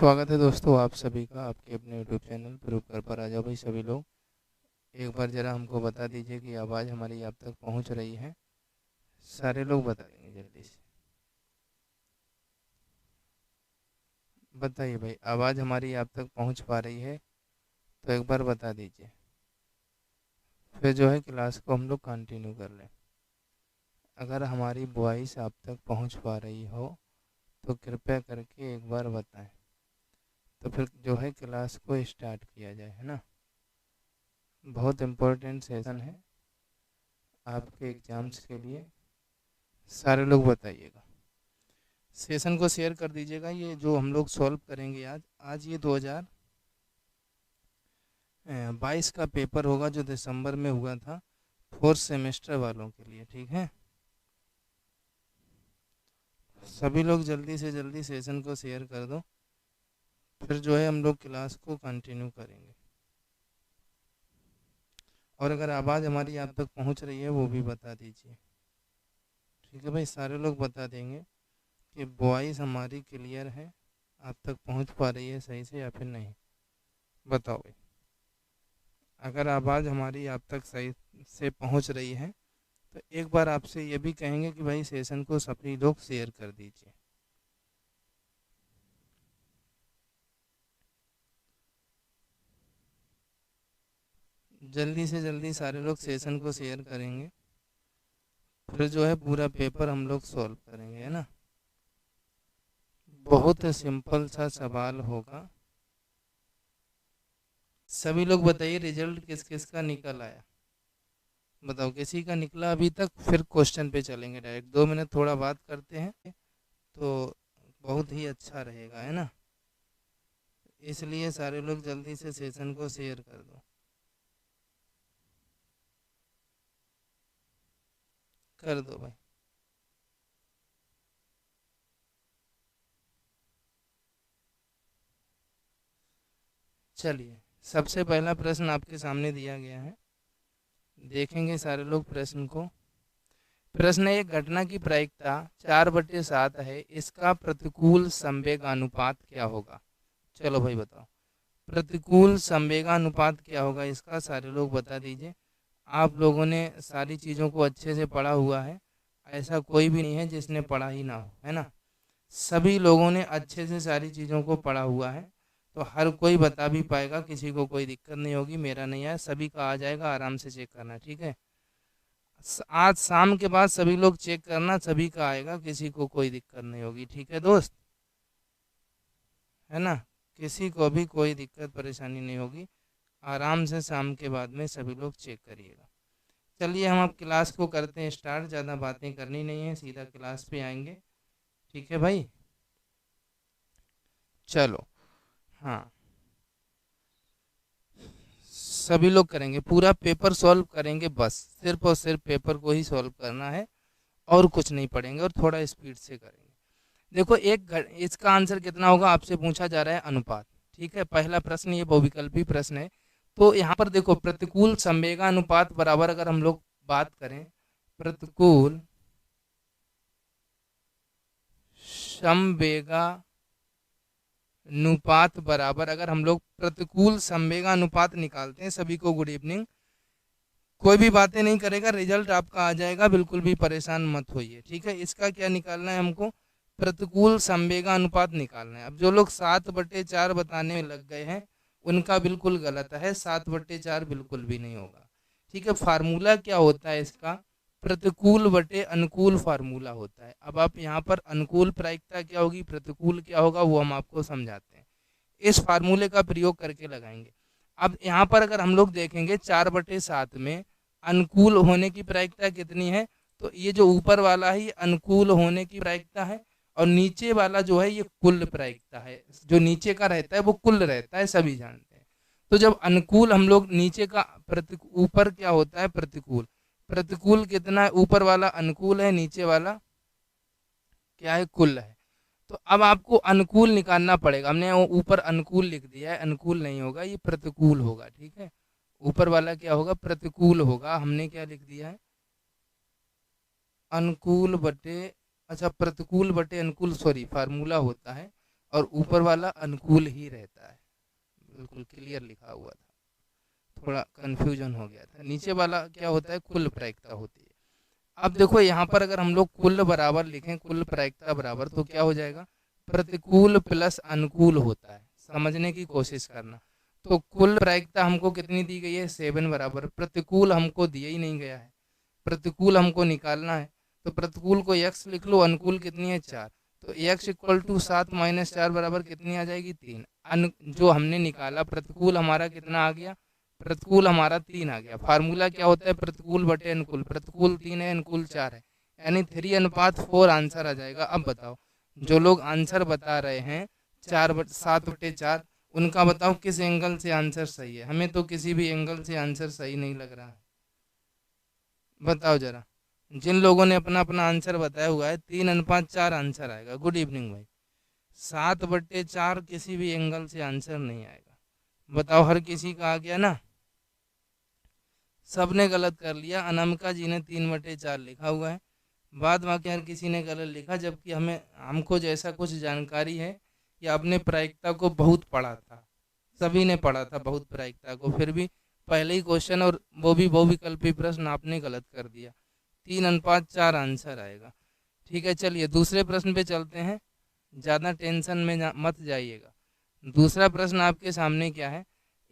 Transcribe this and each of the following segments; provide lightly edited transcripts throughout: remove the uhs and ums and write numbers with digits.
स्वागत है दोस्तों आप सभी का आपके अपने यूट्यूब चैनल प्रूव कर पर। आ जाओ भाई सभी लोग, एक बार ज़रा हमको बता दीजिए कि आवाज़ हमारी आप तक पहुंच रही है। सारे लोग बता देंगे जल्दी से। बताइए भाई, आवाज़ हमारी आप तक पहुंच पा रही है तो एक बार बता दीजिए, फिर जो है क्लास को हम लोग कंटिन्यू कर लें। अगर हमारी वॉइस आप तक पहुंच पा रही हो तो कृपया करके एक बार बताएं, तो फिर जो है क्लास को स्टार्ट किया जाए, है ना। बहुत इम्पोर्टेंट सेशन है आपके एग्ज़ाम्स के लिए। सारे लोग बताइएगा, सेशन को शेयर कर दीजिएगा। ये जो हम लोग सॉल्व करेंगे आज ये 2022 का पेपर होगा जो दिसंबर में हुआ था फोर्थ सेमेस्टर वालों के लिए, ठीक है। सभी लोग जल्दी से जल्दी सेशन को शेयर कर दो, फिर जो है हम लोग क्लास को कंटिन्यू करेंगे। और अगर आवाज़ हमारी आप तक पहुंच रही है वो भी बता दीजिए, ठीक है भाई। सारे लोग बता देंगे कि वॉइस हमारी क्लियर है, आप तक पहुंच पा रही है सही से या फिर नहीं। बताओ भाई, अगर आवाज़ हमारी आप तक सही से पहुंच रही है तो एक बार आपसे ये भी कहेंगे कि भाई सेशन को सभी लोग शेयर कर दीजिए। जल्दी से जल्दी सारे लोग सेशन को शेयर करेंगे, फिर जो है पूरा पेपर हम लोग सॉल्व करेंगे, है ना। बहुत सिंपल सा सवाल होगा। सभी लोग बताइए रिजल्ट किस किस का निकल आया। बताओ किसी का निकला अभी तक, फिर क्वेश्चन पे चलेंगे डायरेक्ट। 2 मिनट थोड़ा बात करते हैं तो बहुत ही अच्छा रहेगा, है ना। इसलिए सारे लोग जल्दी से सेशन को शेयर कर दो। कर दो भाई। चलिए, सबसे पहला प्रश्न आपके सामने दिया गया है, देखेंगे सारे लोग प्रश्न को। प्रश्न है, एक घटना की प्रायिकता 4/7 है, इसका प्रतिकूल संवेगानुपात क्या होगा। चलो भाई बताओ, प्रतिकूल संवेगानुपात क्या होगा इसका सारे लोग बता दीजिए। आप लोगों ने सारी चीज़ों को अच्छे से पढ़ा हुआ है, ऐसा कोई भी नहीं है जिसने पढ़ा ही ना हो, है ना। सभी लोगों ने अच्छे से सारी चीज़ों को पढ़ा हुआ है, तो हर कोई बता भी पाएगा, किसी को कोई दिक्कत नहीं होगी। मेरा नहीं आया, सभी का आ जाएगा, आराम से चेक करना, ठीक है। आज शाम के बाद सभी लोग चेक करना, सभी का आएगा, किसी को कोई दिक्कत नहीं होगी, ठीक है दोस्त, है ना। किसी को भी कोई दिक्कत परेशानी नहीं होगी, आराम से शाम के बाद में सभी लोग चेक करिएगा। चलिए हम अब क्लास को करते हैं स्टार्ट, ज़्यादा बातें करनी नहीं है, सीधा क्लास पे आएंगे, ठीक है भाई। चलो, हाँ, सभी लोग करेंगे, पूरा पेपर सॉल्व करेंगे, बस सिर्फ और सिर्फ पेपर को ही सॉल्व करना है और कुछ नहीं पढ़ेंगे, और थोड़ा स्पीड से करेंगे। देखो इसका आंसर कितना होगा आपसे पूछा जा रहा है, अनुपात, ठीक है। पहला प्रश्न ये बहुविकल्पी प्रश्न है, तो यहाँ पर देखो प्रतिकूल संवेगानुपात बराबर, अगर हम लोग बात करें प्रतिकूल संवेगानुपात बराबर, अगर हम लोग प्रतिकूल संवेगानुपात निकालते हैं, सभी को गुड इवनिंग, कोई भी बातें नहीं करेगा, रिजल्ट आपका आ जाएगा, बिल्कुल भी परेशान मत होइए, ठीक है। इसका क्या निकालना है हमको, प्रतिकूल संवेगानुपात निकालना है। अब जो लोग 7/4 बताने में लग गए हैं उनका बिल्कुल गलत है, 7/4 बिल्कुल भी नहीं होगा, ठीक है। फार्मूला क्या होता है इसका, प्रतिकूल बटे अनुकूल फार्मूला होता है। अब आप यहाँ पर अनुकूल प्रायिकता क्या होगी, प्रतिकूल क्या होगा, वो हम आपको समझाते हैं, इस फार्मूले का प्रयोग करके लगाएंगे। अब यहाँ पर अगर हम लोग देखेंगे 4/7 में अनुकूल होने की प्रायिकता कितनी है, तो ये जो ऊपर वाला ही अनुकूल होने की प्रायिकता है, और नीचे वाला जो है ये कुल प्रायिकता है। जो नीचे का रहता है वो कुल रहता है, सभी जानते हैं। तो जब अनुकूल हम लोग नीचे का ऊपर क्या होता है प्रतिकूल, प्रतिकूल कितना है, ऊपर वाला अनुकूल है, नीचे वाला क्या है, कुल है। तो अब आपको अनुकूल निकालना पड़ेगा, हमने वो ऊपर अनुकूल लिख दिया है, अनुकूल नहीं होगा, ये प्रतिकूल होगा, ठीक है। ऊपर वाला क्या होगा, प्रतिकूल होगा, हमने क्या लिख दिया है, अनुकूल बटे, अच्छा प्रतिकूल बटे अनुकूल, सॉरी फार्मूला होता है और ऊपर वाला अनुकूल ही रहता है। बिल्कुल क्लियर लिखा हुआ था, थोड़ा कन्फ्यूजन हो गया था। नीचे वाला क्या होता है, कुल प्रायिकता होती है। अब देखो यहाँ पर अगर हम लोग कुल बराबर लिखें, कुल प्रायिकता बराबर, तो क्या हो जाएगा, प्रतिकूल प्लस अनुकूल होता है। समझने की कोशिश करना। तो कुल प्रायिकता हमको कितनी दी गई है, 7 बराबर, प्रतिकूल हमको दिया ही नहीं गया है, प्रतिकूल हमको निकालना है। तो प्रतिकूल को x लिख लो, अनुकूल कितनी है 4, तो x इक्वल टू 7 माइनस 4 बराबर कितनी आ जाएगी 3। जो हमने निकाला प्रतिकूल हमारा कितना आ गया, प्रतिकूल हमारा 3 आ गया। फार्मूला क्या होता है, प्रतिकूल बटे अनुकूल, प्रतिकूल 3 है, अनुकूल 4 है, यानी 3:4 आंसर आ जाएगा। अब बताओ जो लोग आंसर बता रहे हैं 7/4, उनका बताओ किस एंगल से आंसर सही है। हमें तो किसी भी एंगल से आंसर सही नहीं लग रहा है, बताओ जरा। जिन लोगों ने अपना अपना आंसर बताया हुआ है 3:4 आंसर आएगा। गुड इवनिंग भाई। 7/4 किसी भी एंगल से आंसर नहीं आएगा। बताओ, हर किसी का आ गया ना, सबने गलत कर लिया। अनामिका जी ने 3/4 लिखा हुआ है, बाद बाकी हर किसी ने गलत लिखा, जबकि हमको जैसा कुछ जानकारी है या अपने प्रायिकता को बहुत पढ़ा था, सभी ने पढ़ा था बहुत प्रायिकता को, फिर भी पहले ही क्वेश्चन और वो भी बहुविकल्पी प्रश्न आपने गलत कर दिया। 3:4 आंसर आएगा। ठीक है, चलिए दूसरे प्रश्न पे चलते हैं, ज़्यादा टेंशन में मत जाइएगा। दूसरा प्रश्न आपके सामने क्या है,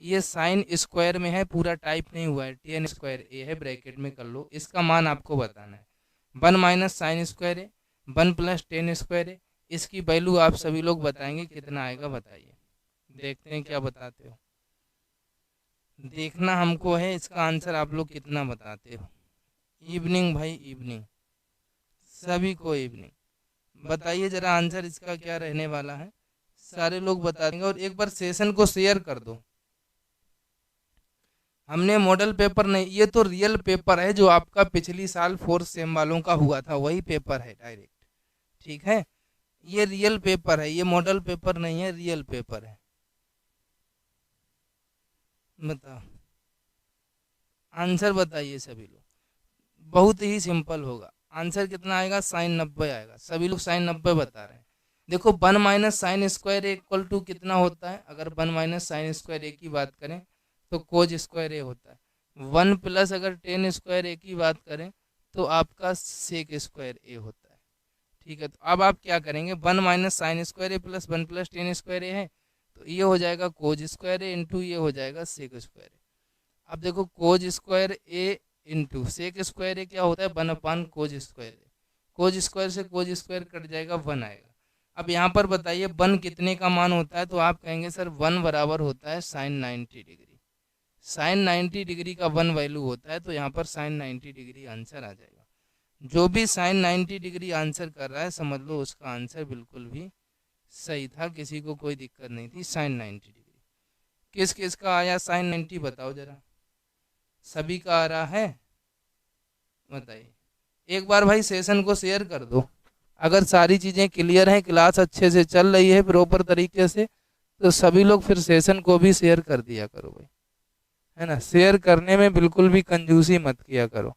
ये साइन स्क्वायर में है, पूरा टाइप नहीं हुआ है, tan स्क्वायर ए है, ब्रैकेट में कर लो। इसका मान आपको बताना है। 1 माइनस साइन स्क्वायर ए, 1 प्लस tan स्क्वायर ए, इसकी वैल्यू आप सभी लोग बताएंगे कितना आएगा, बताइए। देखते हैं क्या बताते हो, देखना हमको है इसका आंसर आप लोग कितना बताते हो। इवनिंग भाई, इवनिंग, सभी को इवनिंग। बताइए जरा आंसर इसका क्या रहने वाला है, सारे लोग बता देंगे। और एक बार सेशन को शेयर कर दो। हमने मॉडल पेपर नहीं, ये तो रियल पेपर है जो आपका पिछली साल 4th सेम वालों का हुआ था, वही पेपर है डायरेक्ट। ठीक है, ये रियल पेपर है, ये मॉडल पेपर नहीं है, रियल पेपर है। बताओ आंसर, बताइए सभी लोग। बहुत ही सिंपल होगा, आंसर कितना आएगा, साइन 90 आएगा। सभी लोग साइन 90 बता रहे हैं। देखो 1 minus sine square A equal to कितना होता है, अगर 1 माइनस साइन स्क्वायर ए की बात करें तो कोज स्क्वायर ए होता है। 1 प्लस अगर tan स्क्वायर ए की बात करें तो आपका सेक स्क्वायर ए होता है। ठीक है, तो अब आप क्या करेंगे, 1 माइनस साइन स्क्वायर ए प्लस 1 प्लस tan स्क्वायर ए है, तो ये हो जाएगा कोज स्क्वायर ए इंटू ये हो जाएगा सेक स्क्वायर ए। अब देखो कोज स्क्वायर ए इंटू सेक स्क्वायर ए क्या होता है, 1/कोज स्क्वायर ए, कोज स्क्वायर से कोज स्क्वायर कट जाएगा, 1 आएगा। अब यहाँ पर बताइए 1 कितने का मान होता है, तो आप कहेंगे सर 1 बराबर होता है साइन 90 डिग्री। साइन 90 डिग्री का 1 वैल्यू होता है, तो यहाँ पर साइन 90 डिग्री आंसर आ जाएगा। जो भी साइन 90 डिग्री आंसर कर रहा है समझ लो उसका आंसर बिल्कुल भी सही था, किसी को कोई दिक्कत नहीं थी। साइन 90 डिग्री किस किस का आया, साइन 90 बताओ जरा, सभी का आ रहा है, बताइए। एक बार भाई सेशन को शेयर कर दो, अगर सारी चीज़ें क्लियर हैं, क्लास अच्छे से चल रही है प्रॉपर तरीके से, तो सभी लोग फिर सेशन को भी शेयर कर दिया करो भाई, है ना। शेयर करने में बिल्कुल भी कंजूसी मत किया करो।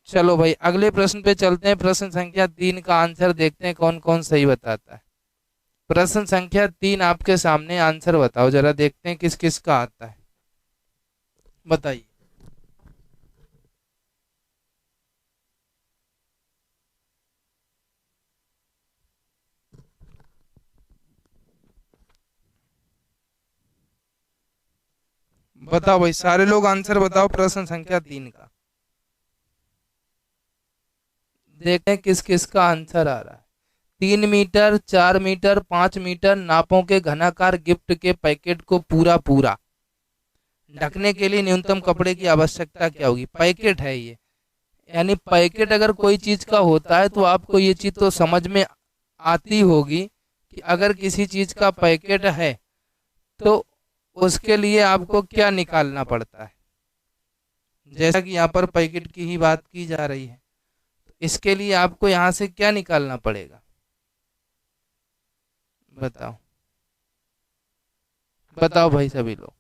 चलो भाई अगले प्रश्न पे चलते हैं। प्रश्न संख्या 3 का आंसर देखते हैं कौन कौन सही बताता है। प्रश्न संख्या 3 आपके सामने, आंसर बताओ जरा, देखते हैं किस किस का आता है, बताइए। बताओ भाई सारे लोग आंसर बताओ प्रश्न संख्या 3 का, देखते हैं किस किस का आंसर आ रहा है। 3 मीटर, 4 मीटर, 5 मीटर नापों के घनाकार गिफ्ट के पैकेट को पूरा पूरा ढकने के लिए न्यूनतम कपड़े की आवश्यकता क्या होगी। पैकेट है ये, यानी पैकेट अगर कोई चीज का होता है तो आपको ये चीज तो समझ में आती होगी कि अगर किसी चीज का पैकेट है तो उसके लिए आपको क्या निकालना पड़ता है। जैसा कि यहाँ पर पैकेट की ही बात की जा रही है, इसके लिए आपको यहाँ से क्या निकालना पड़ेगा, बताओ बताओ भाई सभी लोग,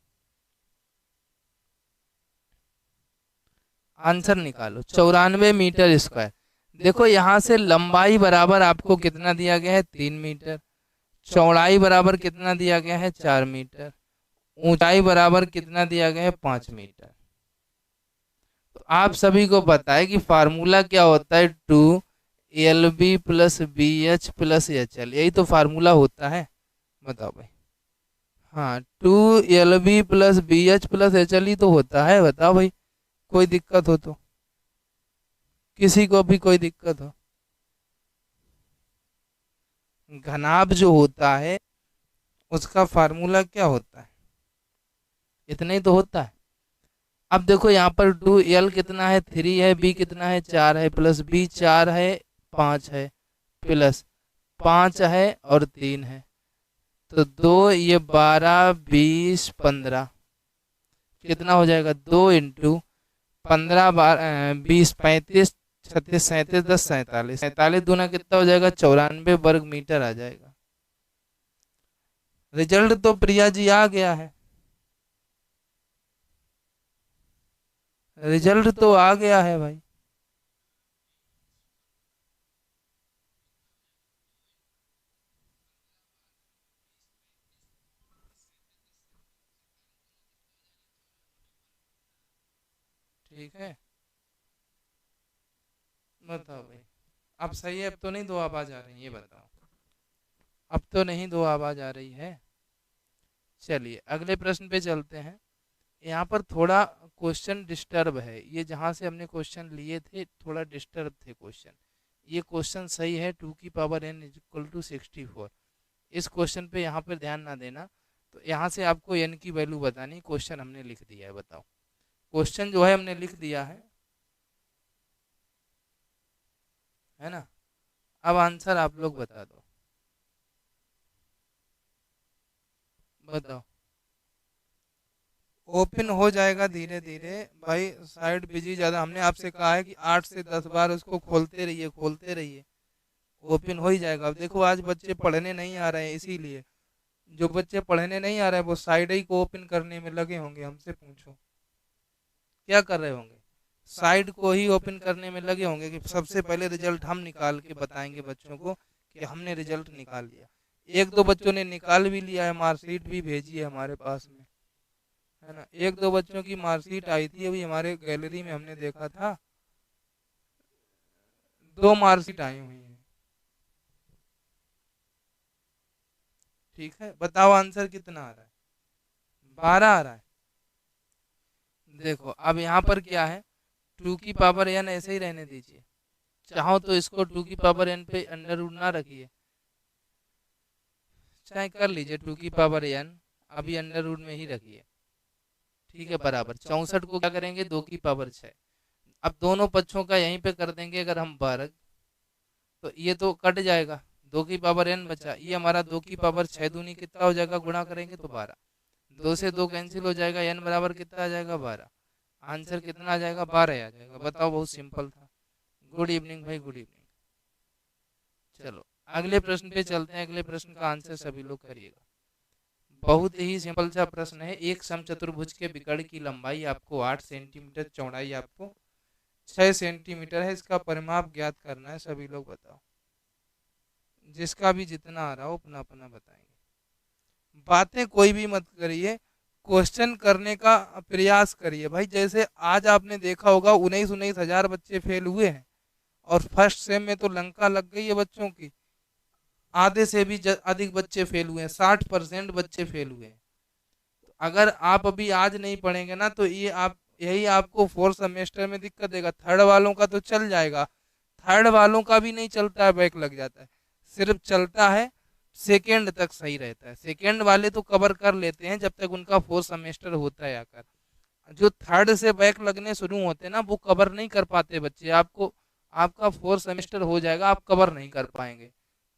आंसर निकालो। 94 मीटर स्क्वायर। देखो यहाँ से लंबाई बराबर आपको कितना दिया गया है, 3 मीटर। चौड़ाई बराबर कितना दिया गया है, 4 मीटर। ऊंचाई बराबर कितना दिया गया है, 5 मीटर। तो आप सभी को पता है कि फार्मूला क्या होता है, 2 LB plus BH plus HL, यही तो फार्मूला होता है। बताओ भाई। हाँ, 2 LB plus BH plus HL ही तो होता है। बताओ भाई, कोई दिक्कत हो तो, किसी को भी कोई दिक्कत हो। घनाभ जो होता है उसका फार्मूला क्या होता है, इतना ही तो होता है। अब देखो यहाँ पर 2L कितना है, 3 है, B कितना है, 4 है, प्लस B 4 है, 5 है, प्लस 5 है और 3 है, तो 2 ये 12 20 15, कितना हो जाएगा, 2 × 15 20 35 36 37 10 47, 47 दूना कितना हो जाएगा, 94 वर्ग मीटर आ जाएगा। रिजल्ट तो प्रिया जी आ गया है, रिजल्ट तो आ गया है भाई। ठीक है, बताओ भाई। अब सही है, अब तो नहीं दो आवाज आ रही है, ये बताओ। अब तो नहीं दो आवाज आ रही है। चलिए अगले प्रश्न पे चलते हैं। यहाँ पर थोड़ा क्वेश्चन डिस्टर्ब है, ये जहाँ से हमने क्वेश्चन लिए थे थोड़ा डिस्टर्ब थे क्वेश्चन। ये क्वेश्चन सही है, 2n = 64। इस क्वेश्चन पे यहाँ पर ध्यान ना देना। तो यहाँ से आपको n की वैल्यू बतानी, क्वेश्चन हमने लिख दिया है। बताओ, क्वेश्चन जो है हमने लिख दिया है ना। अब आंसर आप लोग बता दो, बताओ। ओपन हो जाएगा धीरे धीरे भाई, साइड बिजी ज़्यादा, हमने आपसे कहा है कि 8 से 10 बार उसको खोलते रहिए, खोलते रहिए, ओपन हो ही जाएगा। अब देखो आज बच्चे पढ़ने नहीं आ रहे हैं, इसीलिए जो बच्चे पढ़ने नहीं आ रहे हैं वो साइड ही को ओपन करने में लगे होंगे। हमसे पूछो क्या कर रहे होंगे, साइड को ही ओपन करने में लगे होंगे कि सबसे पहले रिजल्ट हम निकाल के बताएंगे बच्चों को कि हमने रिजल्ट निकाल लिया। एक दो बच्चों ने निकाल भी लिया है, मार्कशीट भी भेजी है हमारे पास में, है ना। एक दो बच्चों की मार्कशीट आई थी अभी हमारे गैलरी में, हमने देखा था 2 मार्कशीट आई हुई हैं। ठीक है, बताओ आंसर कितना आ रहा है, 12 आ रहा है। देखो अब यहाँ पर क्या है, 2n ऐसे ही रहने दीजिए, चाहो तो इसको 2n पे अंडर रूट ना रखिए, चाहे कर लीजिए 2n, अभी अंडर रूट में ही रखिए। ठीक है, बराबर 64 को क्या करेंगे, 2 की पावर 6। अब दोनों पक्षों का यहीं पे कर देंगे अगर हम वर्ग, तो ये तो कट जाएगा, 2n बचा, ये हमारा 2 की पावर 6 दूनी कितना हो जाएगा, गुणा करेंगे तो 12, 2 से 2 कैंसिल हो जाएगा, n बराबर कितना आ जाएगा, 12। आंसर कितना आ जाएगा, 12 आ जाएगा। बताओ, बहुत सिंपल था। गुड इवनिंग भाई, गुड इवनिंग। चलो अगले प्रश्न पे चलते हैं, अगले प्रश्न का आंसर सभी लोग करिएगा। बहुत ही सिंपल सा प्रश्न है, एक समचतुर्भुज के विकर्ण की लंबाई आपको 8 सेंटीमीटर, चौड़ाई आपको 6 सेंटीमीटर है, इसका परिमाप ज्ञात करना है। सभी लोग बताओ, जिसका भी जितना आ रहा हो अपना अपना बताएंगे। बातें कोई भी मत करिए, क्वेश्चन करने का प्रयास करिए भाई। जैसे आज आपने देखा होगा 19 हजार बच्चे फेल हुए हैं, और फर्स्ट सेम में तो लंका लग गई है बच्चों की, आधे से भी अधिक बच्चे फेल हुए हैं, 60% बच्चे फेल हुए हैं। अगर आप अभी आज नहीं पढ़ेंगे ना तो ये आप, यही आपको फोर्थ सेमेस्टर में दिक्कत देगा। थर्ड वालों का तो चल जाएगा, थर्ड वालों का भी नहीं चलता है, बैक लग जाता है। सिर्फ चलता है सेकेंड तक सही रहता है, सेकेंड वाले तो कवर कर लेते हैं जब तक उनका फोर्थ सेमेस्टर होता है आकर। जो थर्ड से बैक लगने शुरू होते हैं ना, वो कवर नहीं कर पाते बच्चे। आपको, आपका फोर्थ सेमेस्टर हो जाएगा, आप कवर नहीं कर पाएंगे,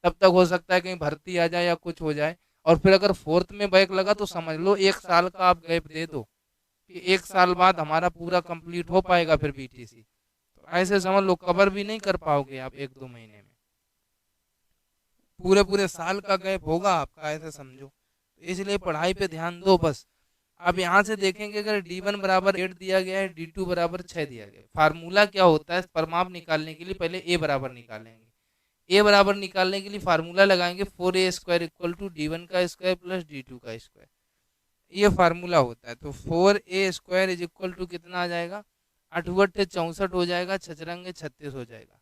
तब तक हो सकता है कहीं भर्ती आ जाए या कुछ हो जाए। और फिर अगर फोर्थ में बैक लगा तो समझ लो 1 साल का आप गैप दे दो, कि 1 साल बाद हमारा पूरा कंप्लीट हो पाएगा फिर बीटीसी। तो ऐसे समझ लो कवर भी नहीं कर पाओगे आप 1-2 महीने में, पूरे पूरे साल का गैप होगा आपका, ऐसे समझो। इसलिए पढ़ाई पे ध्यान दो बस। अब यहाँ से देखेंगे अगर D1 बराबर 8 दिया गया है, D2 बराबर 6 दिया गया है, फार्मूला क्या होता है परिमाप निकालने के लिए, पहले ए बराबर निकालेंगे। ए बराबर निकालने के लिए फार्मूला लगाएंगे 4a² इक्वल टू D1 का स्क्वायर प्लस D2 का स्क्वायर, ये फार्मूला होता है। तो 4a² इज इक्वल टू कितना आ जाएगा, 8 × 64 हो जाएगा, 6 × 36 हो जाएगा।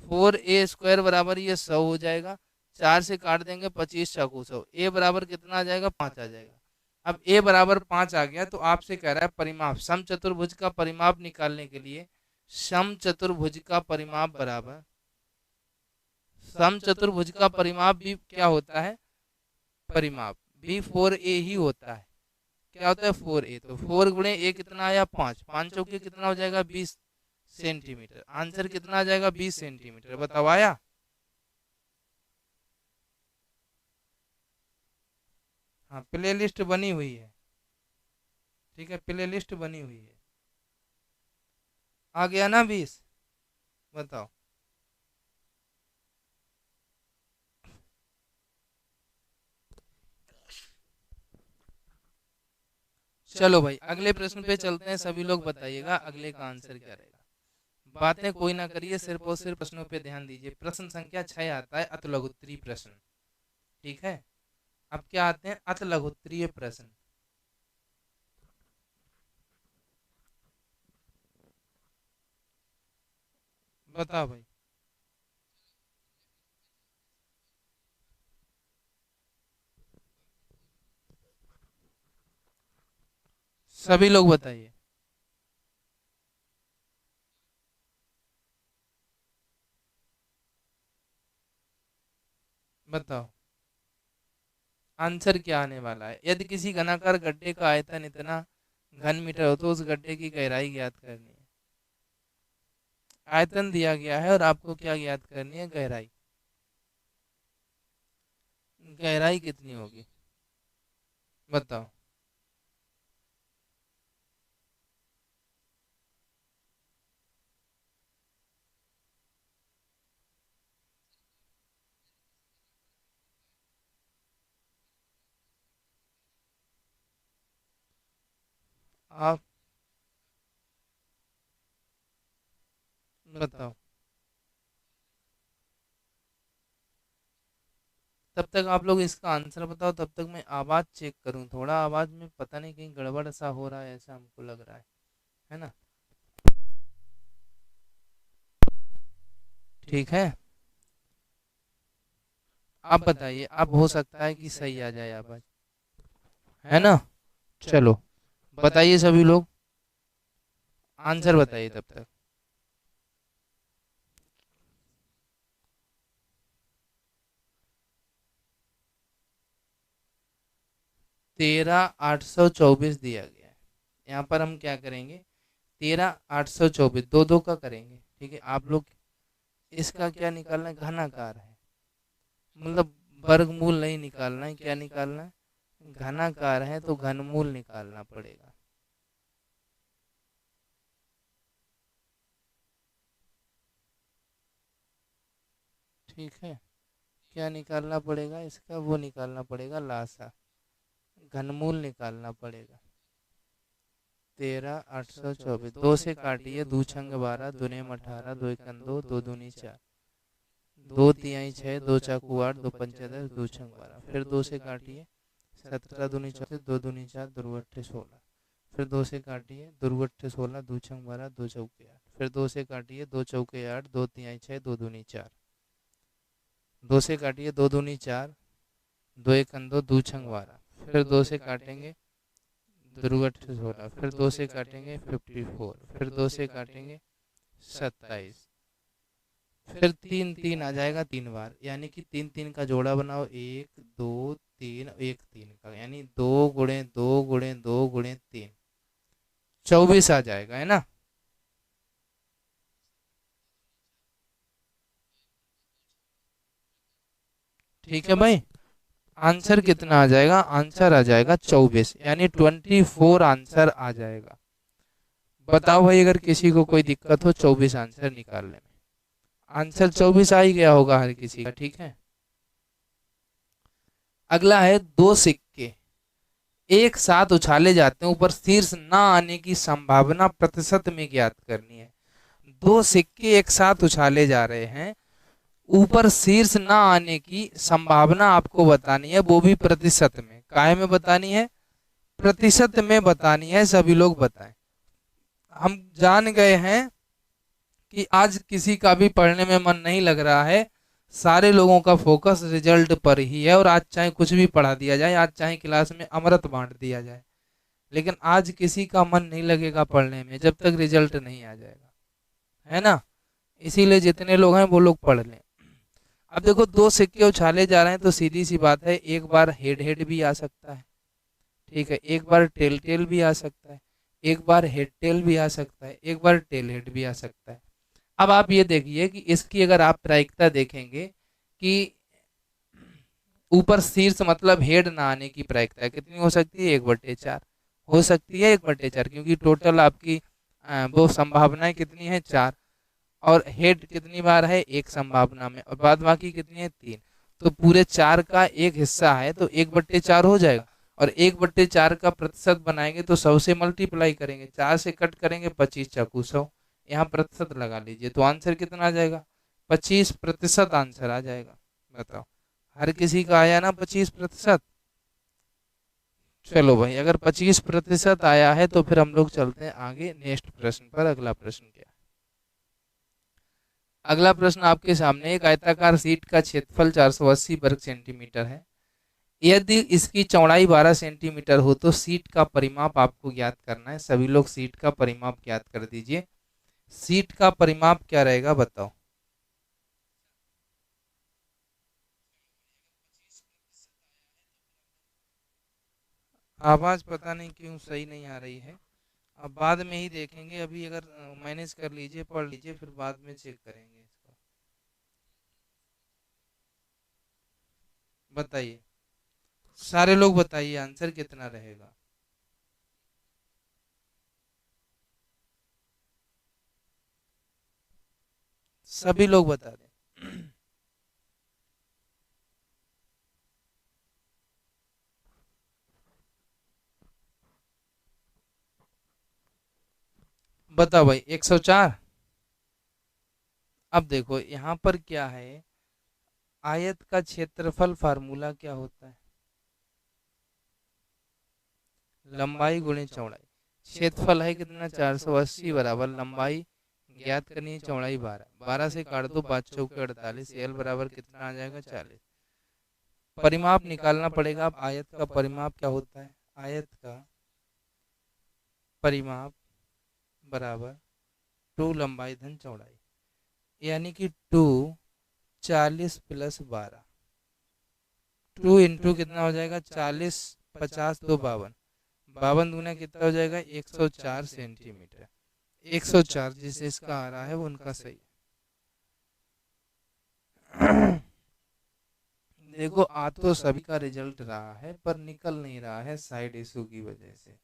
4a² बराबर ये 100 हो जाएगा, 4 से काट देंगे 25 × 100, ए बराबर कितना आ जाएगा 5 आ जाएगा। अब ए बराबर 5 आ गया तो आपसे कह रहा है परिमाप, समचतुर्भुज का परिमाप निकालने के लिए समचतुर्भुज का परिमाप बराबर, समचतुर्भुज का परिमाप भी क्या होता है, परिमाप भी 4a ही होता है। क्या होता है 4a, तो 4 × a कितना आया 5, 5 चौके कितना हो जाएगा 20 सेंटीमीटर, आंसर कितना आ जाएगा 20 सेंटीमीटर। बताओ आया। हाँ प्ले लिस्ट बनी हुई है, ठीक है प्ले लिस्ट बनी हुई है, आ गया ना 20। बताओ चलो भाई अगले प्रश्न पे चलते हैं, सभी लोग बताइएगा अगले का आंसर क्या रहेगा। बातें कोई ना करिए, सिर्फ और सिर्फ प्रश्नों पे ध्यान दीजिए। प्रश्न संख्या 6 आता है अति लघुत्तरीय प्रश्न, ठीक है। अब क्या आते हैं अति लघुत्तरीय प्रश्न। बताओ भाई, सभी लोग बताइए। बताओ आंसर क्या आने वाला है। यदि किसी घनाकार गड्ढे का आयतन इतना घन मीटर हो तो उस गड्ढे की गहराई ज्ञात करनी है। आयतन दिया गया है और आपको क्या ज्ञात करनी है, गहराई। गहराई कितनी होगी बताओ। आप बताओ, तब तक आप लोग इसका आंसर बताओ, तब तक मैं आवाज चेक करूं, थोड़ा आवाज में पता नहीं कहीं गड़बड़ सा हो रहा है, ऐसा हमको लग रहा है ना। ठीक है आप बताइए, अब हो सकता है कि सही आ जाए आवाज, है ना। चलो बताइए सभी लोग, आंसर बताइए तब तक। 13,824 दिया गया है। यहाँ पर हम क्या करेंगे, 13,824 दो दो का करेंगे, ठीक है। आप लोग इसका क्या निकालना है, घनाकार है, मतलब वर्गमूल नहीं निकालना है, क्या निकालना है, घनाकार है तो घनमूल निकालना पड़ेगा। ठीक है, क्या निकालना पड़ेगा इसका, वो निकालना पड़ेगा लासा, घनमूल निकालना पड़ेगा। 13,824 दो से काटिए, दो छंग 12, दूने 18, दो एकन 2, दो दूनी 4, दो तिहाई 6, दो चाकू 8, दो पंचे 10, दो छंग 12, फिर दो से काटिए, 17 दूनी 34, दो दूनी 4, दो अट्ठे 16, फिर दो से काटिए, दो अट्ठे 16, दो छंग 12, दो चौके 8, फिर दो से काटिए, दो चौके 8, दो तिहाई 6, दो दूनी 4, दो से काटिए, दो दूनी 4, दो एकन 2, दो छंग 12, फिर दो से काटेंगे, दो अट्ठे 16, फिर दो से काटेंगे 54, फिर दो से काटेंगे 27, फिर 3 3 आ जाएगा 3 बार, यानी कि 3 3 का जोड़ा बनाओ, 1 2 3, 1 3 का, यानी 2 × 2 × 2 × 3, 24 आ जाएगा, है ना। ठीक है भाई, आंसर कितना आ जाएगा, आंसर आ जाएगा 24, यानी 24 आंसर आ जाएगा। बताओ भाई अगर किसी को कोई दिक्कत हो 24 आंसर निकालने में, आंसर 24 आ ही गया होगा हर किसी का, ठीक है। अगला है दो सिक्के, एक साथ उछाले जाते हैं, ऊपर शीर्ष ना आने की संभावना प्रतिशत में ज्ञात करनी है। दो सिक्के एक साथ उछाले जा रहे हैं, ऊपर शीर्ष ना आने की संभावना आपको बतानी है, वो भी प्रतिशत में। काहे में बतानी है? प्रतिशत में बतानी है। सभी लोग बताएं। हम जान गए हैं कि आज किसी का भी पढ़ने में मन नहीं लग रहा है, सारे लोगों का फोकस रिजल्ट पर ही है। और आज चाहे कुछ भी पढ़ा दिया जाए, आज चाहे क्लास में अमृत बांट दिया जाए, लेकिन आज किसी का मन नहीं लगेगा पढ़ने में जब तक रिजल्ट नहीं आ जाएगा, है ना। इसीलिए जितने लोग हैं वो लोग पढ़ लें। अब देखो, दो सिक्के उछाले जा रहे हैं तो सीधी सी बात है, एक बार हेड हेड भी आ सकता है, ठीक है, एक बार टेल टेल भी आ सकता है, एक बार हेड टेल भी आ सकता है, एक बार टेल हेड भी आ सकता है। अब आप ये देखिए कि इसकी अगर आप प्रायिकता देखेंगे कि ऊपर शीर्ष मतलब हेड ना आने की प्रायिकता कितनी हो सकती है? 1/4 हो सकती है, 1/4, क्योंकि टोटल आपकी वो संभावनाएं कितनी है? 4। और हेड कितनी बार है? एक संभावना में, और बाद बाकी कितनी है? 3। तो पूरे 4 का एक हिस्सा है तो 1/4 हो जाएगा। और 1/4 का प्रतिशत बनाएंगे तो 100 से मल्टीप्लाई करेंगे, 4 से कट करेंगे, 25 चाकू 100, यहाँ प्रतिशत लगा लीजिए तो आंसर कितना आ जाएगा? 25% आंसर आ जाएगा। बताओ, हर किसी का आया ना 25%? चलो भाई, अगर 25% आया है तो फिर हम लोग चलते हैं आगे नेक्स्ट प्रश्न पर। अगला प्रश्न क्या है? अगला प्रश्न आपके सामने, एक आयताकार सीट का क्षेत्रफल 480 वर्ग सेंटीमीटर है। यदि इसकी चौड़ाई 12 सेंटीमीटर हो तो सीट का परिमाप आपको ज्ञात करना है। सभी लोग सीट का परिमाप ज्ञात कर दीजिए। सीट का परिमाप क्या रहेगा बताओ? आवाज पता नहीं क्यों सही नहीं आ रही है, अब बाद में ही देखेंगे। अभी अगर मैनेज कर लीजिए, पढ़ लीजिए, फिर बाद में चेक करेंगे इसको। बताइए, सारे लोग बताइए आंसर कितना रहेगा। सभी लोग बता दें। बताओ भाई, 104। अब देखो यहाँ पर क्या है, आयत का क्षेत्रफल फार्मूला क्या होता है? लंबाई गुणे चौड़ाई। क्षेत्रफल है कितना? 480 बराबर लंबाई ज्ञात करनी है, चौड़ाई 12। 12 से काट दो, 5 चौके 48, एल बराबर कितना आ जाएगा? 40। परिमाप निकालना पड़ेगा। अब आयत का परिमाप क्या होता है? आयत का परिमाप बराबर 2 लंबाई धन चौड़ाई, यानी कि 2 40 प्लस 12, 2 इंटू कितना हो जाएगा? 40, 50 2 52, 52 दूना कितना हो जाएगा? 104 सेंटीमीटर। 104 जिसे इसका आ रहा है वो उनका सही है। देखो, आ तो सभी का रिजल्ट रहा है पर निकल नहीं रहा है साइड इशू की वजह से।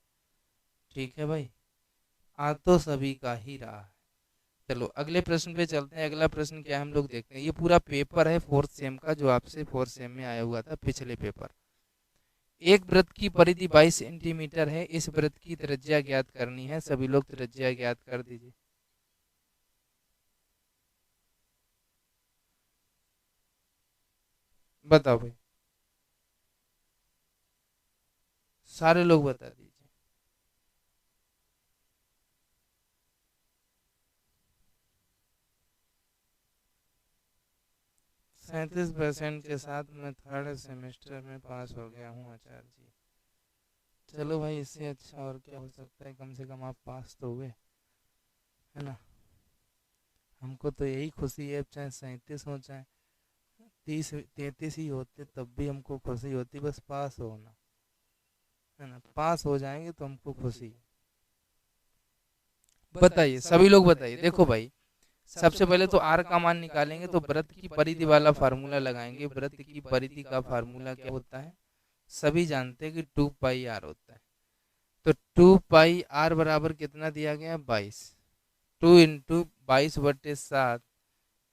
ठीक है भाई, आ तो सभी का ही रहा है। चलो अगले प्रश्न पे चलते हैं। अगला प्रश्न क्या है हम लोग देखते हैं। ये पूरा पेपर है 4th सेम का, जो आपसे 4th सेम में आया हुआ था पिछले पेपर। एक वृत्त की परिधि 22 सेंटीमीटर है, इस वृत्त की त्रिज्या ज्ञात करनी है। सभी लोग त्रिज्या ज्ञात कर दीजिए। बताओ भाई, सारे लोग बता दीजिए। 37% के साथ मैं 3rd सेमेस्टर में पास हो गया हूँ आचार्य जी। चलो भाई, इससे अच्छा और क्या हो सकता है, कम से कम आप पास तो हुए, है ना। हमको तो यही खुशी है, चाहे 37 हो चाहे 30 33 ही होते तब भी हमको खुशी होती, बस पास होना, है ना। पास हो जाएंगे तो हमको खुशी है। बताइए, सभी लोग बताइए। देखो भाई, सबसे पहले तो आर का मान निकालेंगे तो वृत्त की परिधि वाला फार्मूला लगाएंगे। वृत्त की परिधि का फार्मूला क्या होता है? सभी जानते हैं कि 2 पाई आर होता है। तो 2 पाई आर बराबर कितना दिया गया? 22। 2 इंटू 22/7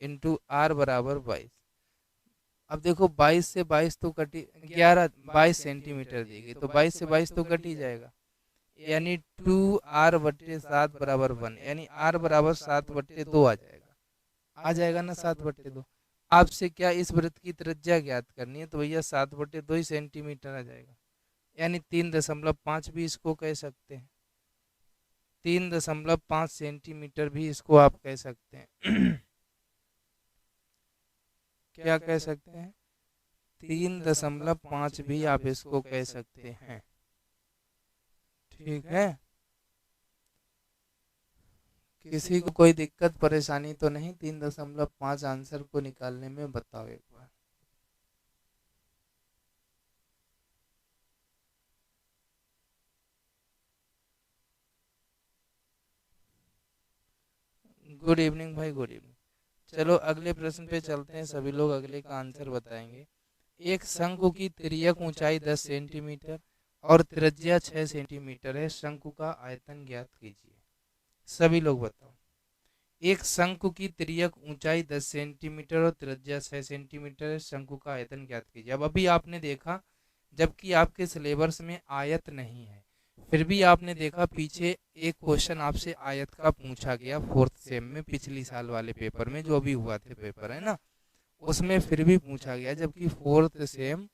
इंटू आर बराबर 22। अब देखो 22 से 22 तो कटी 11 22 सेंटीमीटर दी गई, तो 22 से 22 तो कट ही जाएगा, यानी 2r/7 बराबर 1, यानी r बराबर 7/2 आ जाएगा। आ जाएगा ना 7/2। आपसे क्या इस वृत्त की त्रिज्या ज्ञात करनी है, तो भैया 7/2 ही सेंटीमीटर आ जाएगा, यानी 3.5 भी इसको कह सकते हैं, 3.5 सेंटीमीटर भी इसको आप कह सकते हैं। क्या कह सकते हैं, 3.5 भी आप इसको कह सकते हैं। ठीक है, किसी को कोई दिक्कत परेशानी तो नहीं 3.5 आंसर को निकालने में, बताओ एक बार। गुड इवनिंग भाई, गुड इवनिंग। चलो अगले प्रश्न पे चलते हैं, सभी लोग अगले का आंसर बताएंगे। एक शंकु की तिर्यक ऊंचाई 10 सेंटीमीटर और त्रिज्या 6 सेंटीमीटर है, शंकु का आयतन ज्ञात कीजिए। सभी लोग बताओ। एक शंकु की तिर्यक ऊंचाई 10 सेंटीमीटर और त्रिज्या 6 सेंटीमीटर है, शंकु का आयतन ज्ञात कीजिए। अब अभी आपने देखा, जबकि आपके सिलेबस में आयत नहीं है, फिर भी आपने देखा पीछे एक क्वेश्चन आपसे आयत का पूछा गया 4th सेम में, पिछली साल वाले पेपर में जो अभी हुआ थे पेपर, है ना, उसमें फिर भी पूछा गया, जबकि 4th सेम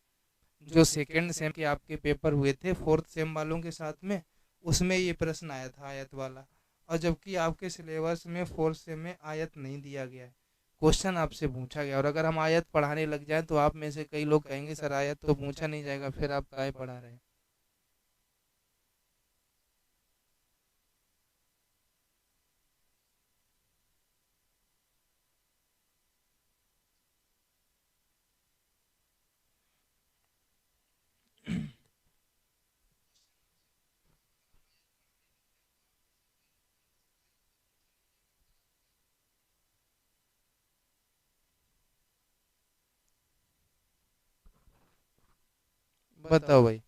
जो 2nd सेम के आपके पेपर हुए थे 4th सेम वालों के साथ में, उसमें ये प्रश्न आया था आयत वाला, और जबकि आपके सिलेबस में 4th सेम में आयत नहीं दिया गया है, क्वेश्चन आपसे पूछा गया। और अगर हम आयत पढ़ाने लग जाएं तो आप में से कई लोग कहेंगे सर आयत तो पूछा नहीं जाएगा, फिर आप काय पढ़ा रहे हैं। बताओ भाई।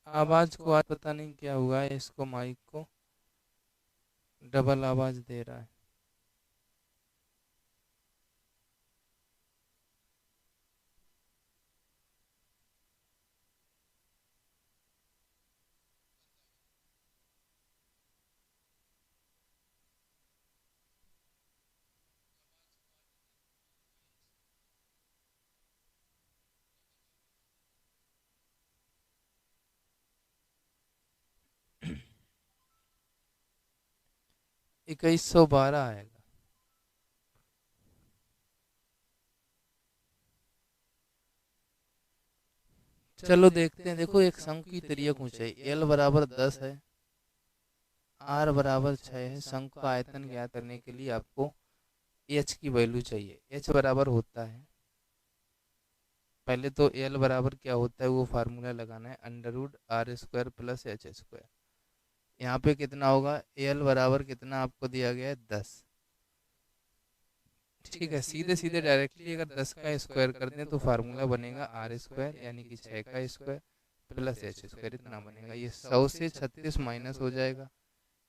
आवाज को आज पता नहीं क्या हुआ है, इसको माइक को डबल आवाज दे रहा है। 2112 आएगा। चलो देखते हैं। देखो एक शंकु की तिर्यक ऊंचाई एल बराबर 10 है, आर बराबर 6 है, शंकु का आयतन ज्ञात करने के लिए आपको एच की वैल्यू चाहिए। एच बराबर होता है, पहले तो एल बराबर क्या होता है वो फार्मूला लगाना है, √r² प्लस h²। यहाँ पे कितना होगा, एल बराबर कितना आपको दिया गया है 10। ठीक है, सीधे सीधे डायरेक्टली अगर 10 का स्क्वायर कर दें तो फार्मूला बनेगा r² यानी कि 6 का स्क्वायर प्लस h², इतना बनेगा। ये 100 से 36 माइनस हो जाएगा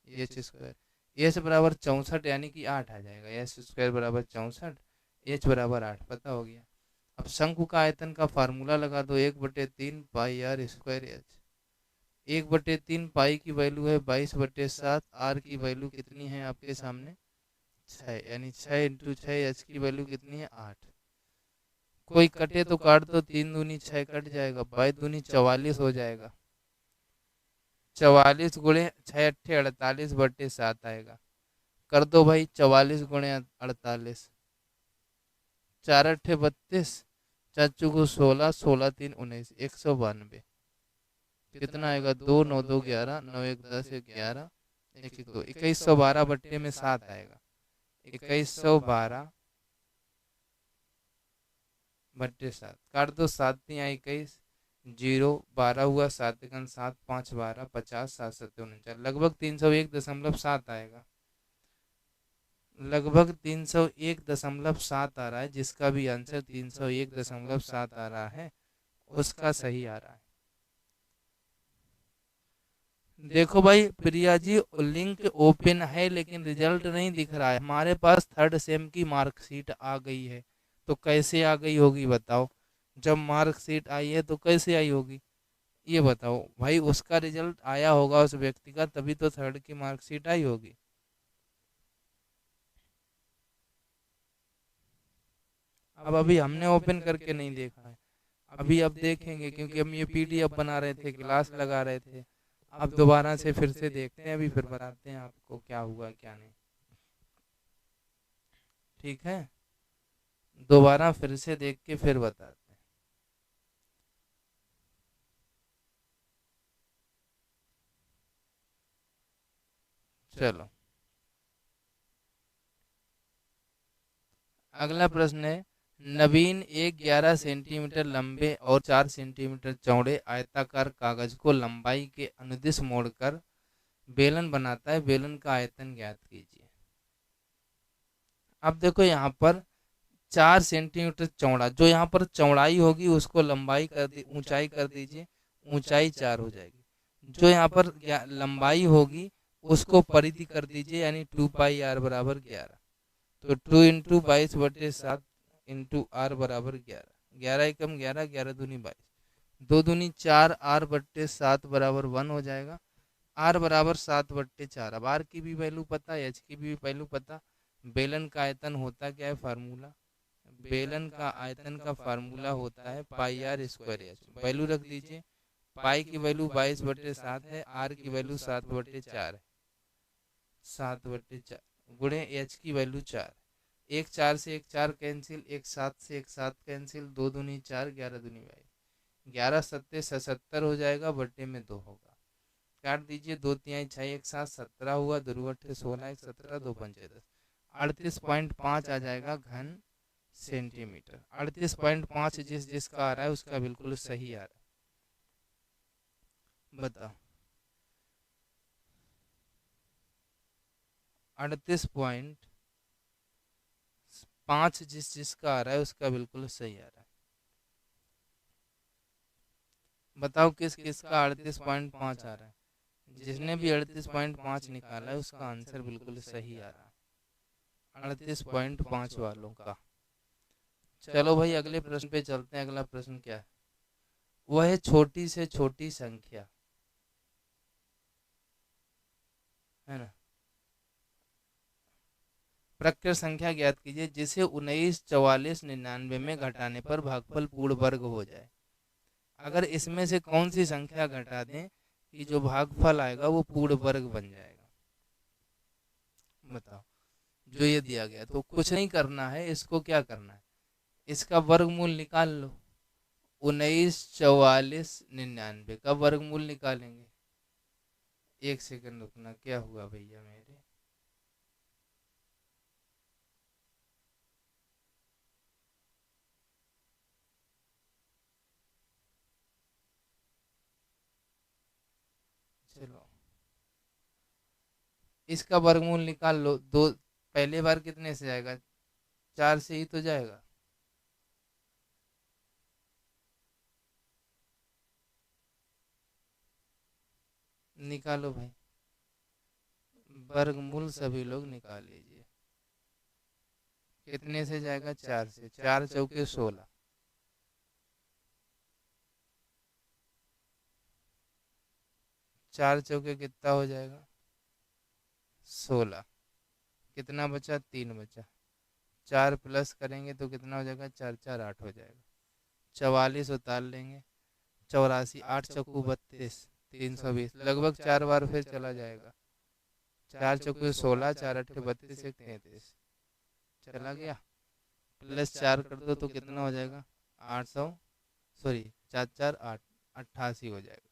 h²। एच बराबर 64 यानी कि 8 आ जाएगा, h² बराबर 64, एच बराबर 8, पता हो गया। अब शंकु का आयतन का फार्मूला लगा दो, 1/3 पाई r स्क्वायर एच। 1/3 पाई की वैल्यू है 22/7, आर की वैल्यू कितनी है आपके सामने 6, यानी 6 इंटू 6, एच की वैल्यू कितनी है 8। कोई कटे तो काट दो, 3 दूनी 6 कट जाएगा, 22 दूनी 44 हो जाएगा, 44 गुणे 6 अट्ठे 48/7 आएगा। कर दो भाई 44 गुणे 48, 4 अट्ठे 32, 4 चौको 16, 16 3 19, 192। कितना आएगा, 2 9 2 11, 9 1 10 1 11, 1 1 2, 2112/7 आएगा। 2112/7 काट दो, 7 3 21, 0 12 हुआ, 7 7 5 12, 50, 7 7 49, लगभग 301.7 आएगा। लगभग 301.7 आ रहा है, जिसका भी आंसर 301.7 आ रहा है उसका सही आ रहा है। देखो भाई प्रिया जी, लिंक ओपन है लेकिन रिजल्ट नहीं दिख रहा है। हमारे पास थर्ड सेम की मार्कशीट आ गई है, तो कैसे आ गई होगी बताओ? जब मार्कशीट आई है तो कैसे आई होगी, ये बताओ भाई। उसका रिजल्ट आया होगा उस व्यक्ति का, तभी तो थर्ड की मार्कशीट आई होगी। अब अभी हमने ओपन करके नहीं देखा है, अभी अब देखेंगे, क्योंकि हम ये पीडीएफ बना रहे थे, क्लास लगा रहे थे। अब दोबारा से फिर से देखते हैं, अभी फिर बताते हैं आपको क्या हुआ क्या नहीं। ठीक है, दोबारा फिर से देख के फिर बताते हैं। चलो, अगला प्रश्न है, नवीन एक 11 सेंटीमीटर लंबे और 4 सेंटीमीटर चौड़े आयताकार कागज को लंबाई के अनुदिश मोड़कर बेलन बनाता है। बेलन का आयतन ज्ञात कीजिए। अब देखो यहाँ पर 4 सेंटीमीटर चौड़ा, जो यहाँ पर चौड़ाई होगी उसको लंबाई कर दी, ऊंचाई कर दीजिए, ऊंचाई 4 हो जाएगी। जो यहाँ पर लंबाई होगी उसको परिधि कर दीजिए, यानी 2 पाई आर बराबर 11। तो 2 × 22/7 इंटू आर बराबर 11। 11 × 11, 11 दूनी 22, 2 दूनी 4, r/7 बराबर 1 हो जाएगा। आर बराबर 7/4। अब आर की भी वैल्यू पता है, एच की भी वैल्यू पता। बेलन का आयतन होता क्या है, फार्मूला? बेलन का आयतन का फार्मूला होता है πr²h। वैल्यू रख दीजिए। पाई की वैल्यू 22/7 है, आर की वैल्यू 7/4 है। 7/4 गुणे एच की वैल्यू 4। एक 4 से एक 4 कैंसिल, एक 7 से एक 7 कैंसिल, 2 दूनी 4, 11 दूनी 22, 11×7 = 77 हो जाएगा, बट्टे में 2 होगा। काट दीजिए, 2×3=6, एक 7 17 हुआ, 2×8=16, 1 17, 2×5=10, 38.5 आ जाएगा घन सेंटीमीटर। 38.5 जिस जिसका आ रहा है उसका बिल्कुल सही आ रहा है, बताओ। 38.5 जिस जिसका आ रहा है उसका बिल्कुल सही आ रहा है। बताओ किस किसका 38.5 आ रहा है? जिसने भी 38.5 निकाला है उसका आंसर बिल्कुल सही आ रहा है, 38.5 वालों का। चलो भाई अगले प्रश्न पे चलते हैं। अगला प्रश्न क्या है? वह छोटी से छोटी संख्या है ना, प्रकृत संख्या ज्ञात कीजिए जिसे 19 44 99 में घटाने पर भागफल पूर्ण वर्ग हो जाए। अगर इसमें से कौन सी संख्या घटा दें कि जो भागफल आएगा वो पूर्ण वर्ग बन जाएगा, बताओ। जो ये दिया गया, तो कुछ नहीं करना है, इसको क्या करना है, इसका वर्गमूल निकाल लो। 19 44 99 का वर्गमूल निकालेंगे। एक सेकंड रुकना, क्या हुआ भैया मेरे? चलो, इसका वर्गमूल निकाल लो। दो पहले बार कितने से जाएगा? 4 से ही तो जाएगा। निकालो भाई, वर्गमूल सभी लोग निकाल लीजिए। कितने से जाएगा? 4 से। 4 × 4 = 16। 4 × 4 = कितना हो जाएगा? 16। कितना बचा? 3 बचा। 4 प्लस करेंगे तो कितना हो जाएगा? 4×4 = 8 हो जाएगा। 44 उतार लेंगे, 84, 8×4 = 32, 320, लगभग 4 बार फिर चला जाएगा। 4×4 = 16, 4×8 = 32, 1 33 चला गया। प्लस 4 कर दो तो कितना हो जाएगा? 800, सॉरी 4×4 = 8, 88 हो जाएगा।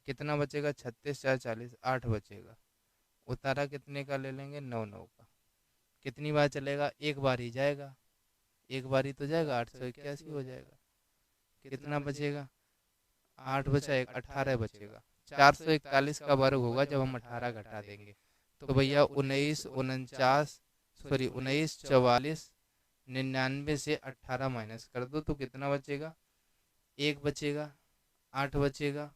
कितना बचेगा? 36, 4 40, 8 बचेगा। उतारा कितने का ले लेंगे? 9 9 का। कितनी बार चलेगा? एक बार ही जाएगा, एक बार ही तो जाएगा, 881 हो जाएगा। कितना बचेगा? 8 बचा, एक 18 बचेगा। 441 का वर्ग होगा जब हम 18 घटा देंगे। तो भैया 19 44 99 से 18 माइनस कर दो तो कितना बचेगा? 1 बचेगा, 8 बचेगा,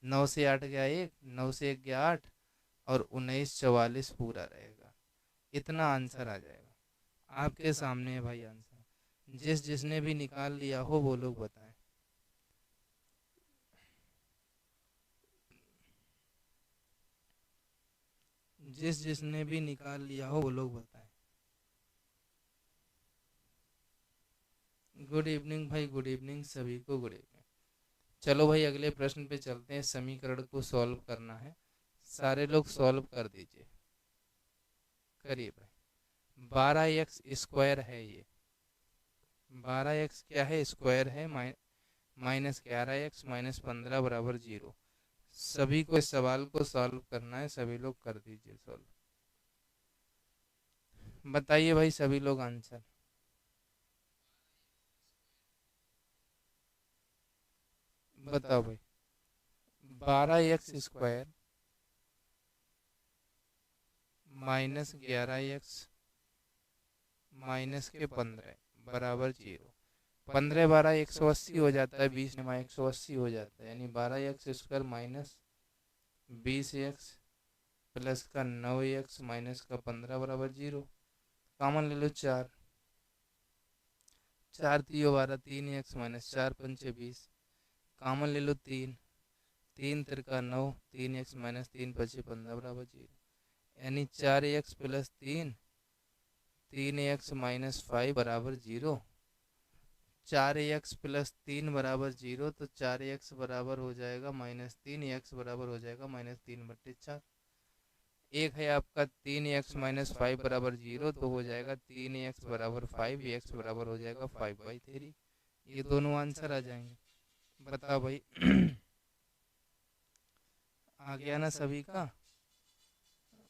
9 से 8 गया 1, 9 से 1 गया 8, और 1944 पूरा रहेगा। इतना आंसर आ जाएगा। आपके सामने है भाई आंसर। जिसने भी निकाल लिया हो वो लोग बताएं। जिसने भी निकाल लिया हो वो लोग बताएं। गुड इवनिंग भाई, गुड इवनिंग सभी को, गुड इवनिंग। चलो भाई अगले प्रश्न पे चलते हैं। समीकरण को सॉल्व करना है, सारे लोग सॉल्व कर दीजिए। करिए भाई। 12x² है ये, 12x क्या है, स्क्वायर है। -11x -15 बराबर 0। सभी को इस सवाल को सॉल्व करना है, सभी लोग कर दीजिए सॉल्व। बताइए भाई सभी लोग आंसर। बताओ भाई। 12x² -11x -15 बराबर 0। 15 12 180 हो जाता है, 20 में 180 हो जाता है, यानी 12x² -20x प्लस का 9x माइनस का 15 बराबर 0। कॉमन ले लो 4, 4 3 12, 3x माइनस 4 5 20। कॉमन ले लो 3, 3 3 9, 3x माइनस 3 5 15 बराबर 0। यानी 4x प्लस 3, 3x माइनस 5 बराबर 0। 4x प्लस 3 बराबर 0, तो 4x बराबर हो जाएगा -3, x बराबर हो जाएगा -3/4। एक है आपका 3x माइनस 5 बराबर 0, तो हो जाएगा 3x बराबर 5, x बराबर हो जाएगा 5/3। ये दोनों आंसर आ जाएंगे। बताओ भाई। आ गया ना सभी का?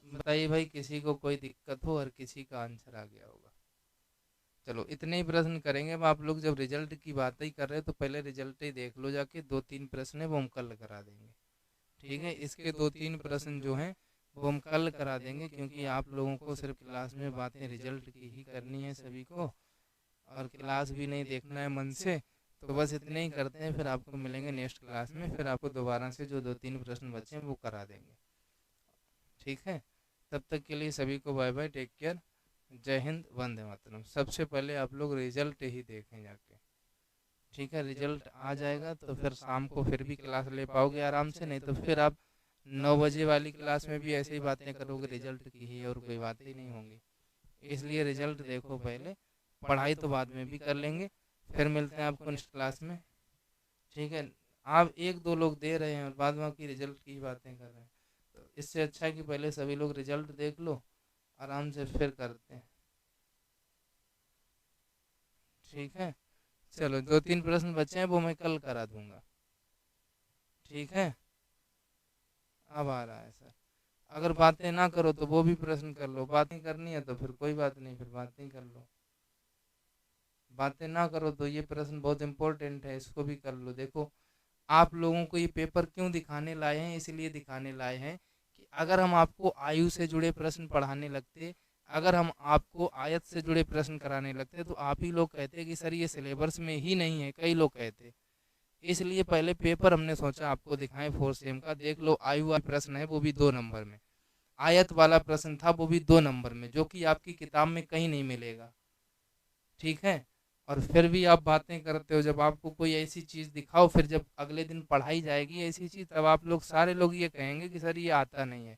बताइए भाई, किसी को कोई दिक्कत हो और किसी का आंसर आ गया होगा। चलो इतने ही प्रश्न करेंगे। अब आप लोग जब रिजल्ट की बात ही कर रहे हैं तो पहले रिजल्ट ही देख लो जाके। 2-3 प्रश्न है वो हम कल करा देंगे, ठीक है। इसके 2-3 प्रश्न जो हैं वो हम कल करा देंगे, क्योंकि आप लोगों को सिर्फ क्लास में बातें रिजल्ट की ही करनी है सभी को, और क्लास भी नहीं देखना है मन से। तो बस इतने ही करते हैं, फिर आपको मिलेंगे नेक्स्ट क्लास में। फिर आपको दोबारा से जो 2-3 प्रश्न बचे हैं वो करा देंगे, ठीक है। तब तक के लिए सभी को बाय बाय, टेक केयर, जय हिंद, वंदे मातरम। सबसे पहले आप लोग रिजल्ट ही देखें जाके, ठीक है। रिजल्ट आ जाएगा तो फिर शाम को फिर भी क्लास ले पाओगे आराम से, नहीं तो फिर आप 9 बजे वाली क्लास में भी ऐसे ही बातें करोगे रिजल्ट की ही, और कोई बातें ही नहीं होंगी। इसलिए रिजल्ट देखो पहले, पढ़ाई तो बाद में भी कर लेंगे। फिर मिलते हैं आपको नेक्स्ट क्लास में, ठीक है। आप 1-2 लोग दे रहे हैं और बाद बाकी रिजल्ट की ही बातें कर रहे हैं, तो इससे अच्छा है कि पहले सभी लोग रिजल्ट देख लो आराम से, फिर करते हैं, ठीक है। चलो 2-3 प्रश्न बचे हैं वो मैं कल करा दूंगा, ठीक है। अब आ रहा है सर। अगर बातें ना करो तो वो भी प्रश्न कर लो, बातें करनी है तो फिर कोई बात नहीं, फिर बातें कर लो। बातें ना करो तो ये प्रश्न बहुत इंपॉर्टेंट है, इसको भी कर लो। देखो आप लोगों को ये पेपर क्यों दिखाने लाए हैं, इसलिए दिखाने लाए हैं कि अगर हम आपको आयु से जुड़े प्रश्न पढ़ाने लगते, अगर हम आपको आयत से जुड़े प्रश्न कराने लगते, तो आप ही लोग कहते कि सर ये सिलेबस में ही नहीं है, कई लोग कहते। इसलिए पहले पेपर हमने सोचा आपको दिखाएं 4 सेम का। देख लो आयु वाला प्रश्न है वो भी 2 नंबर में, आयत वाला प्रश्न था वो भी 2 नंबर में, जो कि आपकी किताब में कहीं नहीं मिलेगा, ठीक है। और फिर भी आप बातें करते हो। जब आपको कोई ऐसी चीज़ दिखाओ, फिर जब अगले दिन पढ़ाई जाएगी ऐसी चीज़, तब आप लोग सारे लोग ये कहेंगे कि सर ये आता नहीं है,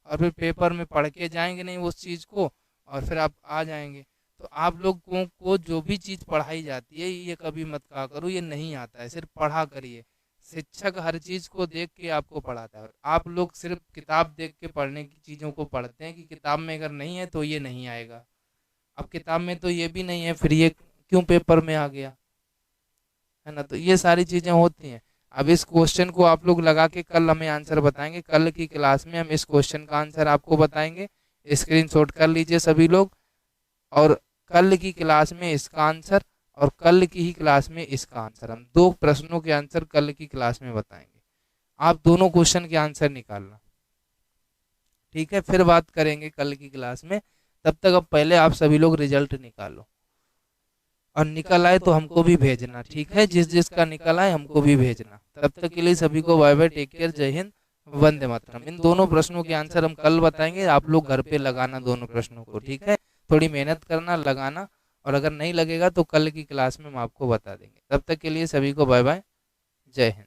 और फिर पेपर में पढ़ के जाएंगे नहीं उस चीज़ को, और फिर आप आ जाएंगे। तो आप लोगों को जो भी चीज़ पढ़ाई जाती है ये कभी मत कहा करो ये नहीं आता है, सिर्फ पढ़ा करिए। शिक्षक हर चीज़ को देख के आपको पढ़ाता है। आप लोग सिर्फ किताब देख के पढ़ने की चीज़ों को पढ़ते हैं कि किताब में अगर नहीं है तो ये नहीं आएगा। अब किताब में तो ये भी नहीं है, फिर ये क्यों पेपर में आ गया, है ना। तो ये सारी चीज़ें होती हैं। अब इस क्वेश्चन को आप लोग लगा के कल हमें आंसर बताएंगे। कल की क्लास में हम इस क्वेश्चन का आंसर आपको बताएंगे, स्क्रीनशॉट कर लीजिए सभी लोग। और कल की क्लास में इसका आंसर, और कल की ही क्लास में इसका आंसर, हम 2 प्रश्नों के आंसर कल की क्लास में बताएंगे। आप दोनों क्वेश्चन के आंसर निकालना, ठीक है। फिर बात करेंगे कल की क्लास में। तब तक अब पहले आप सभी लोग रिजल्ट निकालो, और निकल आए तो हमको भी भेजना, ठीक है। जिस जिसका निकल आए हमको भी भेजना। तब तक के लिए सभी को बाय बाय, टेक केयर, जय हिंद, वंदे मातरम। इन दोनों प्रश्नों के आंसर हम कल बताएंगे, आप लोग घर पे लगाना दोनों प्रश्नों को, ठीक है। थोड़ी मेहनत करना, लगाना, और अगर नहीं लगेगा तो कल की क्लास में हम आपको बता देंगे। तब तक के लिए सभी को बाय बाय, जय हिंद।